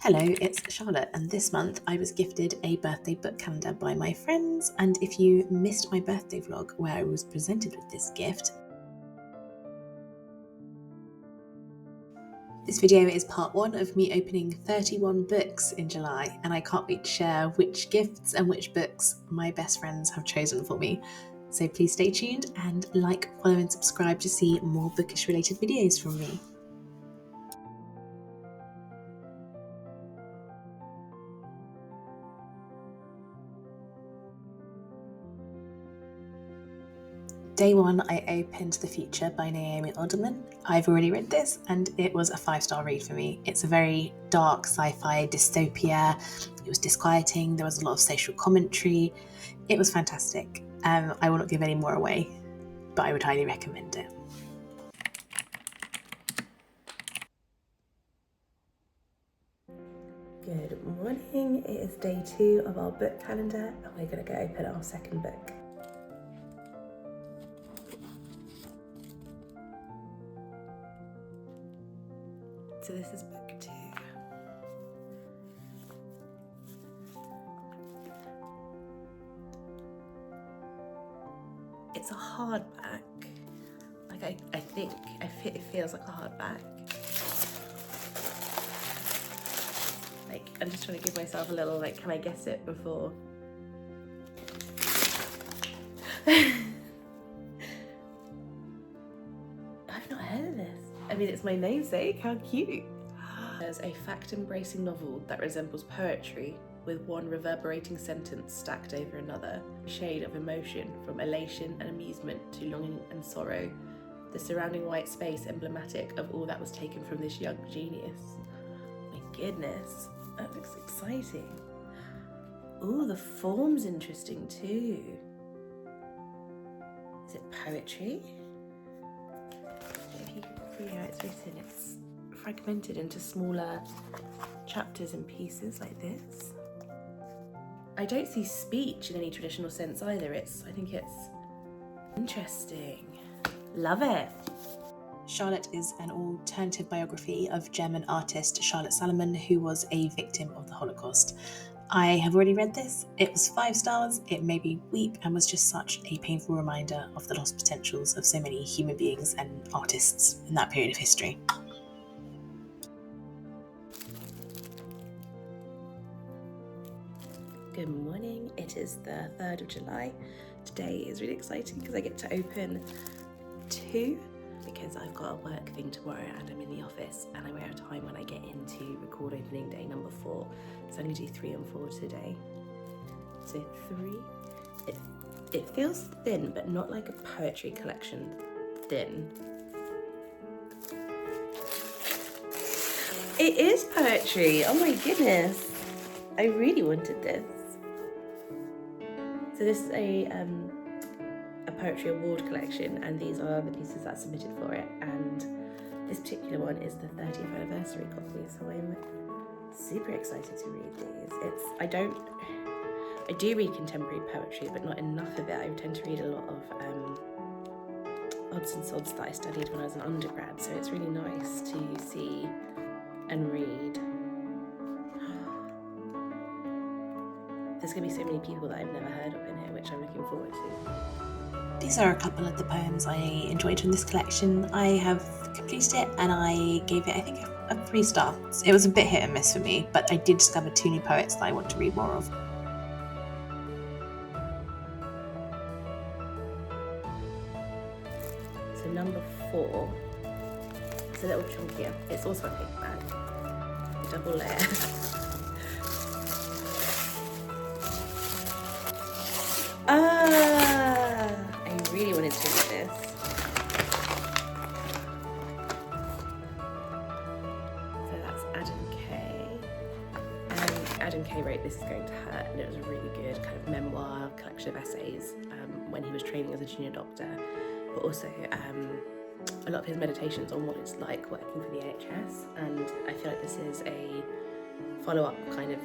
Hello, it's Charlotte, and this month I was gifted a birthday book calendar by my friends, and if you missed my birthday vlog where I was presented with this gift, this video is part one of me opening 31 books in July, and I can't wait to share which gifts and which books my best friends have chosen for me. So please stay tuned and like, follow and subscribe to see more bookish related videos from me. Day one, I opened The Future by Naomi Alderman. I've already read this and it was a 5-star read for me. It's a very dark sci-fi dystopia. It was disquieting. There was a lot of social commentary. It was fantastic. I will not give any more away, but I would highly recommend it. Good morning. It is day 2 of our book calendar and we're going to go open our second book. So this is book 2. It's a hardback. I think it feels like a hardback. I'm just trying to give myself a little, can I guess it before? I've not heard of this. I mean, it's my namesake, how cute. There's a fact-embracing novel that resembles poetry with one reverberating sentence stacked over another. A shade of emotion from elation and amusement to longing and sorrow. The surrounding white space emblematic of all that was taken from this young genius. My goodness, that looks exciting. Ooh, the form's interesting too. Is it poetry? If you can see how it's written, it's fragmented into smaller chapters and pieces like this. I don't see speech in any traditional sense either. I think it's interesting. Love it. Charlotte is an alternative biography of German artist Charlotte Salomon, who was a victim of the Holocaust. I have already read this. It was 5 stars. It made me weep and was just such a painful reminder of the lost potentials of so many human beings and artists in that period of history. Good morning. It is the 3rd of July. Today is really exciting because I get to open 2 because I've got a work thing tomorrow and I'm in the office and I won't have time when I get in to record opening day number 4. So I'm going to do 3 and 4 today. So 3, it feels thin, but not like a poetry collection thin. It is poetry, oh my goodness. I really wanted this. So this is a poetry award collection and these are the pieces that submitted for it, and this particular one is the 30th anniversary copy, so I'm super excited to read these. I do read contemporary poetry, but not enough of it. I tend to read a lot of odds and sods that I studied when I was an undergrad, so it's really nice to see and read. There's going to be so many people that I've never heard of in here, which I'm looking forward to. These are a couple of the poems I enjoyed from this collection. I have completed it and I gave it, I think, a 3 star. It was a bit hit and miss for me, but I did discover 2 new poets that I want to read more of. So number 4, it's a little chunkier. It's also a paperback, double layer. I really wanted to read this. So that's Adam Kay. And Adam Kay wrote This Is Going to Hurt, and it was a really good kind of memoir collection of essays when he was training as a junior doctor, but also a lot of his meditations on what it's like working for the NHS, and I feel like this is a follow-up kind of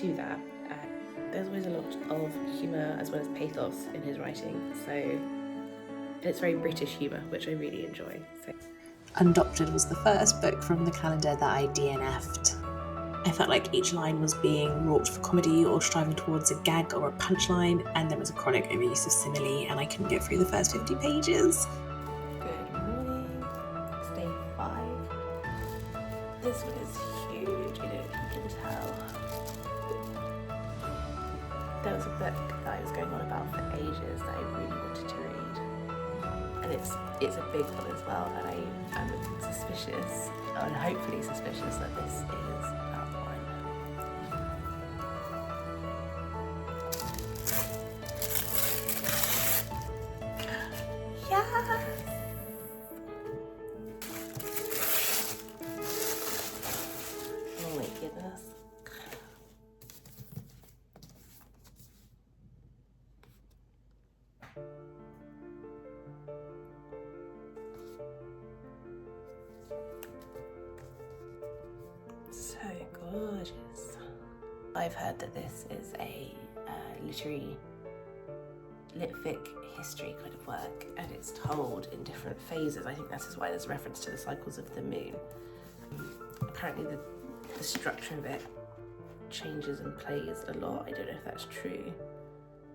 to that. There's always a lot of humour as well as pathos in his writing, so it's very British humour, which I really enjoy. So. Undoctored was the first book from the calendar that I DNF'd. I felt like each line was being wrought for comedy or striving towards a gag or a punchline, and there was a chronic overuse of simile, and I couldn't get through the first 50 pages. Good morning. It's day 5. This one is huge, I don't know if you can tell. There was a book that I was going on about for ages that I really wanted to read. And it's a big one as well, and I am suspicious, and hopefully suspicious, that this is that one. Yes! Oh my goodness. So gorgeous. I've heard that this is a literary litfic history kind of work, and it's told in different phases. I think this is why there's reference to the cycles of the moon. Apparently the structure of it changes and plays a lot. I don't know if that's true.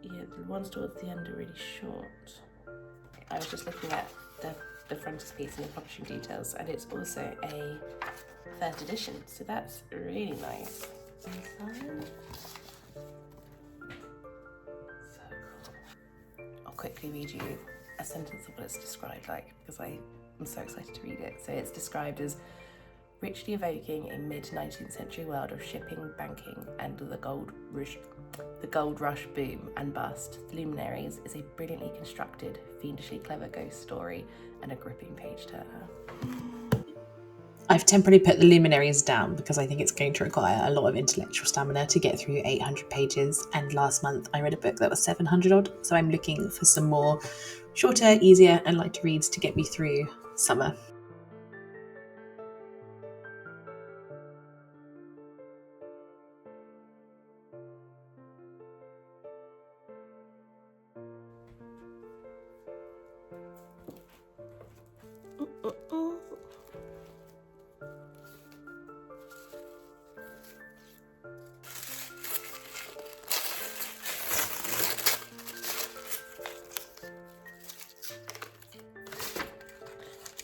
Yeah, the ones towards the end are really short. I was just looking at the frontispiece and the publishing details, and it's also a first edition, so that's really nice. Inside. So cool. I'll quickly read you a sentence of what it's described like, because I'm so excited to read it. So it's described as richly evoking a mid-19th century world of shipping, banking, and the gold rush boom and bust. The Luminaries is a brilliantly constructed, fiendishly clever ghost story and a gripping page-turner. I've temporarily put the Luminaries down because I think it's going to require a lot of intellectual stamina to get through 800 pages, and last month I read a book that was 700 odd, so I'm looking for some more shorter, easier and lighter reads to get me through summer.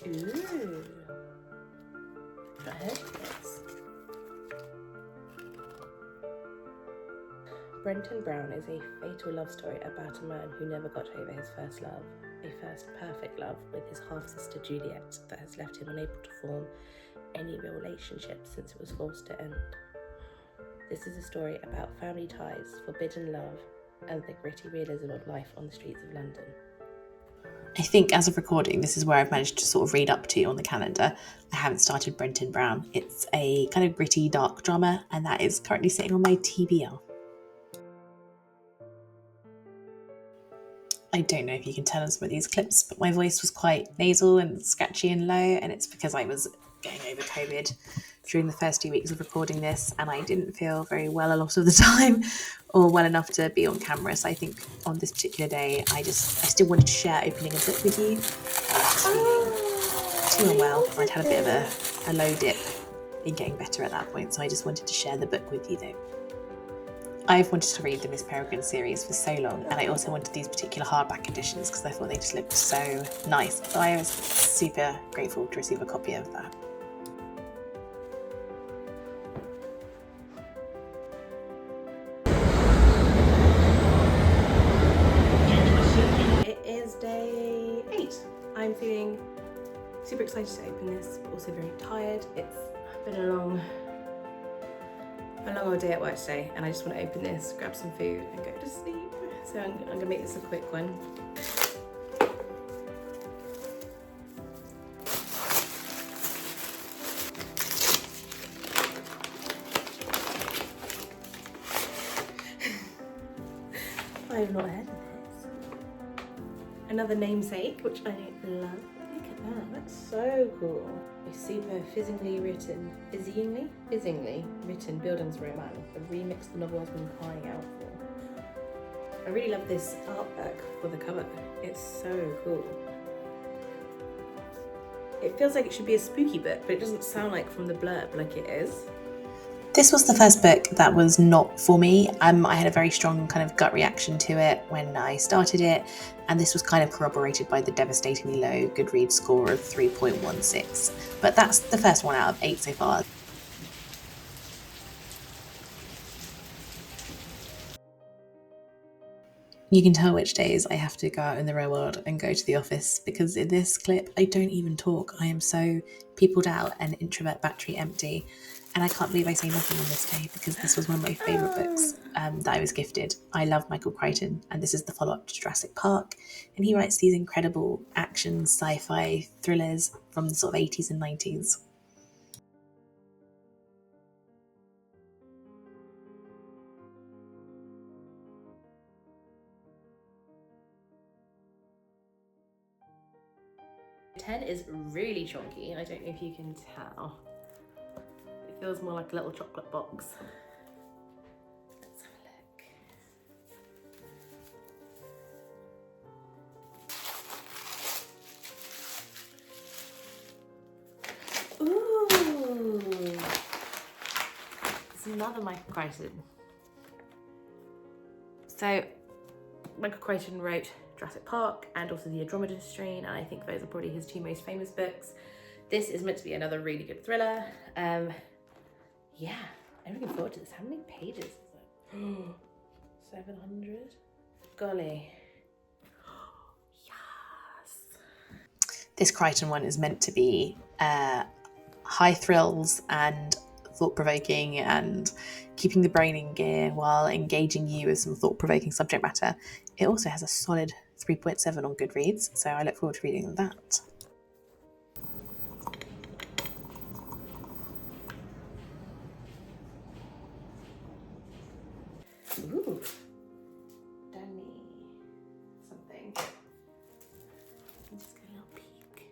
Ooh. I heard this. Brenton Brown is a fatal love story about a man who never got over his first love, a first perfect love with his half-sister Juliet that has left him unable to form any real relationship since it was forced to end. This is a story about family ties, forbidden love, and the gritty realism of life on the streets of London. I think as of recording, this is where I've managed to sort of read up to on the calendar. I haven't started Brenton Brown. It's a kind of gritty, dark drama, and that is currently sitting on my TBR. I don't know if you can tell on some of these clips, but my voice was quite nasal and scratchy and low, and it's because I was getting over COVID during the first 2 weeks of recording this, and I didn't feel very well a lot of the time, or well enough to be on camera. So I think on this particular day, I still wanted to share opening a book with you. I was just feeling too unwell. I'd had a bit of a low dip in getting better at that point, so I just wanted to share the book with you though. I've wanted to read the Miss Peregrine series for so long, and I also wanted these particular hardback editions because I thought they just looked so nice. So I was super grateful to receive a copy of that. It is day 8. I'm feeling super excited to open this, but also very tired. It's been a long old day at work today, and I just want to open this, grab some food and go to sleep. So I'm going to make this a quick one. I have not heard of this. Another namesake, which I love. Look at that, that's so cool. A super fizzingly written Bildungsroman, a remix the novel has been crying out for. I really love this artwork for the cover. It's so cool. It feels like it should be a spooky book, but it doesn't sound like from the blurb like it is. This was the first book that was not for me. I had a very strong kind of gut reaction to it when I started it, and this was kind of corroborated by the devastatingly low Goodreads score of 3.16. But that's the first one out of 8 so far. You can tell which days I have to go out in the real world and go to the office, because in this clip I don't even talk. I am so peopled out and introvert battery empty, and I can't believe I say nothing on this day because this was one of my favourite books that I was gifted. I love Michael Crichton, and this is the follow-up to Jurassic Park, and he writes these incredible action sci-fi thrillers from the sort of 80s and 90s. Ten is really chunky. I don't know if you can tell. It feels more like a little chocolate box. Let's have a look. Ooh! It's another Michael Crichton. So, Michael Crichton wrote Jurassic Park and also the Andromeda Strain, and I think those are probably his two most famous books. This is meant to be another really good thriller. Yeah, I'm looking forward to this. How many pages is it? 700? Golly. Yes. This Crichton one is meant to be high thrills and thought-provoking and keeping the brain in gear while engaging you with some thought-provoking subject matter. It also has a solid 3.7 on Goodreads, so I look forward to reading that. Ooh. Danny something. Let's just get a little peek.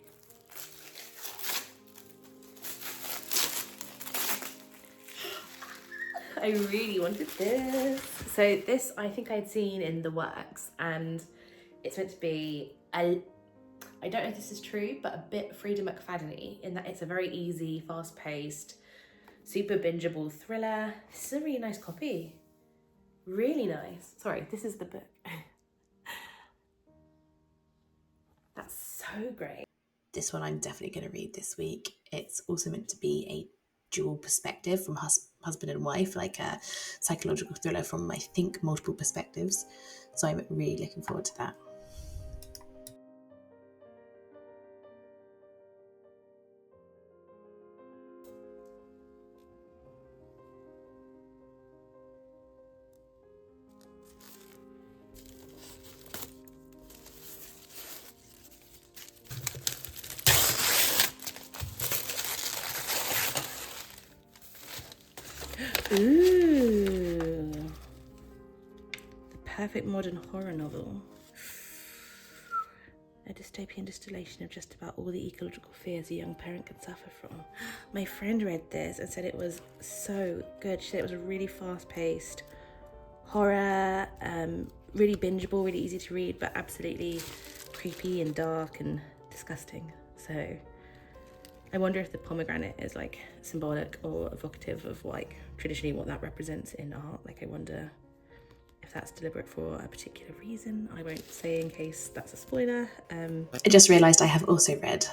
I really wanted this. So this I think I'd seen in the works, and it's meant to be I don't know if this is true, but a bit Frida McFadden-y in that it's a very easy, fast-paced, super bingeable thriller. This is a really nice copy. Really nice. Sorry, this is the book. That's so great. This one I'm definitely going to read this week. It's also meant to be a dual perspective from husband and wife, like a psychological thriller from, I think, multiple perspectives. So I'm really looking forward to that. Ooh. The perfect modern horror novel. A dystopian distillation of just about all the ecological fears a young parent can suffer from. My friend read this and said it was so good. She said it was a really fast-paced horror, really bingeable, really easy to read, but absolutely creepy and dark and disgusting. So I wonder if the pomegranate is like symbolic or evocative of like traditionally what that represents in art. Like I wonder if that's deliberate for a particular reason. I won't say in case that's a spoiler. I just realised I have also read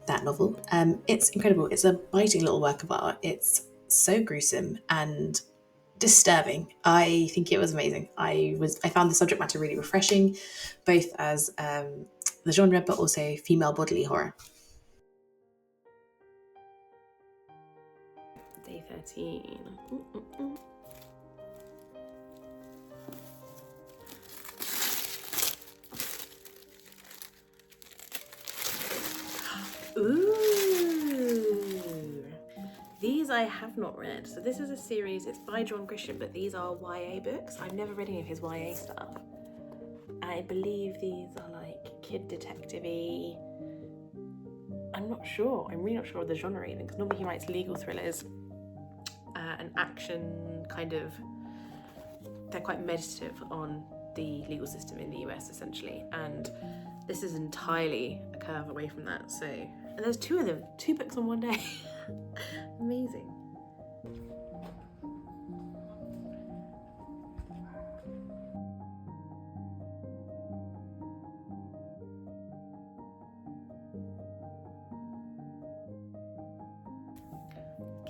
that novel. It's incredible. It's a biting little work of art. It's so gruesome and disturbing. I think it was amazing. I found the subject matter really refreshing, both as the genre but also female bodily horror. Day 13. Ooh. These I have not read. So this is a series, it's by John Grisham, but these are YA books. I've never read any of his YA stuff. I believe these are like kid detective-y. I'm not sure. I'm really not sure of the genre even, because normally he writes legal thrillers and action kind of, they're quite meditative on the legal system in the US essentially. And this is entirely a curve away from that. So, and there's two of them, 2 books on one day. Amazing.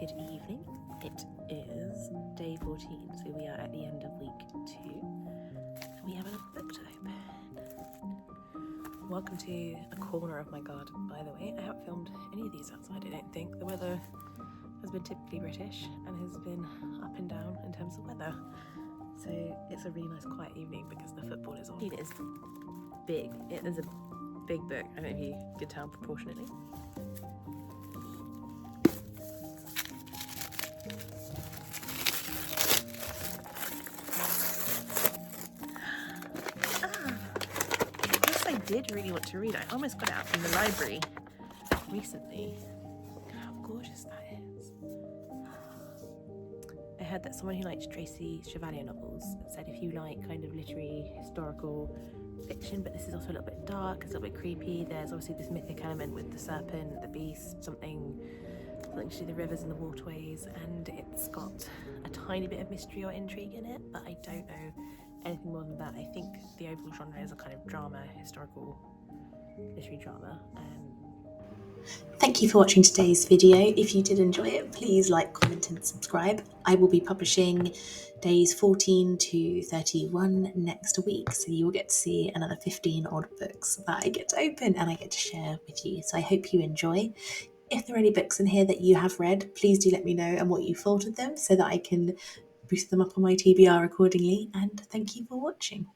Good evening. It is day 14, so we are at the end of week 2. And we have another book to open. Welcome to a corner of my garden, by the way. I haven't filmed any of these outside, I don't think. The weather has been typically British and has been up and down in terms of weather. So it's a really nice quiet evening because the football is on. It is big. It is a big book. I don't know if you could tell proportionately. I did really want to read it. I almost got it out from the library recently. Look how gorgeous that is. I heard that someone who liked Tracy Chevalier novels said if you like kind of literary historical fiction, but this is also a little bit dark, it's a little bit creepy. There's obviously this mythic element with the serpent, the beast, something to do the rivers and the waterways, and it's got a tiny bit of mystery or intrigue in it, but I don't know anything more than that. I think the overall genre is a kind of drama, historical literary drama. Thank you for watching today's video. If you did enjoy it, please like, comment and subscribe. I will be publishing days 14 to 31 next week, so you will get to see another 15 odd books that I get to open and I get to share with you. So I hope you enjoy. If there are any books in here that you have read, please do let me know and what you thought of them so that I can boost them up on my TBR accordingly. And thank you for watching.